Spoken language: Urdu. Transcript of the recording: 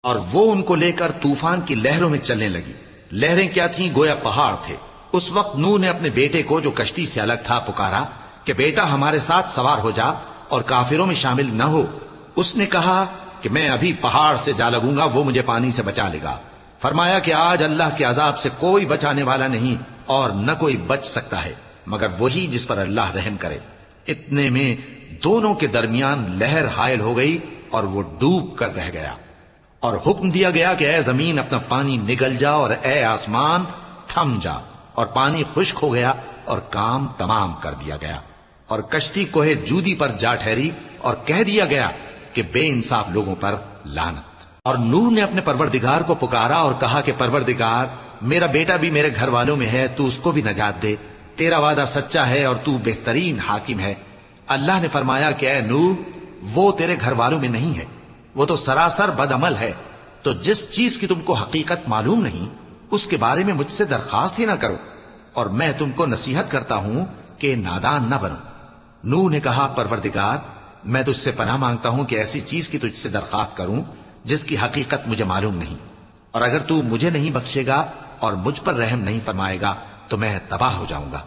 اور وہ ان کو لے کر طوفان کی لہروں میں چلنے لگی۔ لہریں کیا تھیں؟ گویا پہاڑ تھے۔ اس وقت نوح نے اپنے بیٹے کو جو کشتی سے الگ تھا پکارا کہ بیٹا ہمارے ساتھ سوار ہو جا اور کافروں میں شامل نہ ہو۔ اس نے کہا کہ میں ابھی پہاڑ سے جا لگوں گا، وہ مجھے پانی سے بچا لے گا۔ فرمایا کہ آج اللہ کے عذاب سے کوئی بچانے والا نہیں اور نہ کوئی بچ سکتا ہے مگر وہی جس پر اللہ رحم کرے۔ اتنے میں دونوں کے درمیان لہر حائل ہو گئی اور وہ ڈوب کر رہ گیا، اور حکم دیا گیا کہ اے زمین اپنا پانی نگل جا اور اے آسمان تھم جا، اور پانی خشک ہو گیا اور کام تمام کر دیا گیا، اور کشتی کوہ جودی پر جا ٹھہری اور کہہ دیا گیا کہ بے انصاف لوگوں پر لعنت۔ اور نوح نے اپنے پروردگار کو پکارا اور کہا کہ پروردگار، میرا بیٹا بھی میرے گھر والوں میں ہے، تو اس کو بھی نجات دے، تیرا وعدہ سچا ہے اور تو بہترین حاکم ہے۔ اللہ نے فرمایا کہ اے نوح، وہ تیرے گھر والوں میں نہیں ہے، وہ تو سراسر بد عمل ہے، تو جس چیز کی تم کو حقیقت معلوم نہیں اس کے بارے میں مجھ سے درخواست ہی نہ کرو، اور میں تم کو نصیحت کرتا ہوں کہ نادان نہ بنو۔ نوح نے کہا پروردگار، میں تجھ سے پناہ مانگتا ہوں کہ ایسی چیز کی تجھ سے درخواست کروں جس کی حقیقت مجھے معلوم نہیں، اور اگر تو مجھے نہیں بخشے گا اور مجھ پر رحم نہیں فرمائے گا تو میں تباہ ہو جاؤں گا۔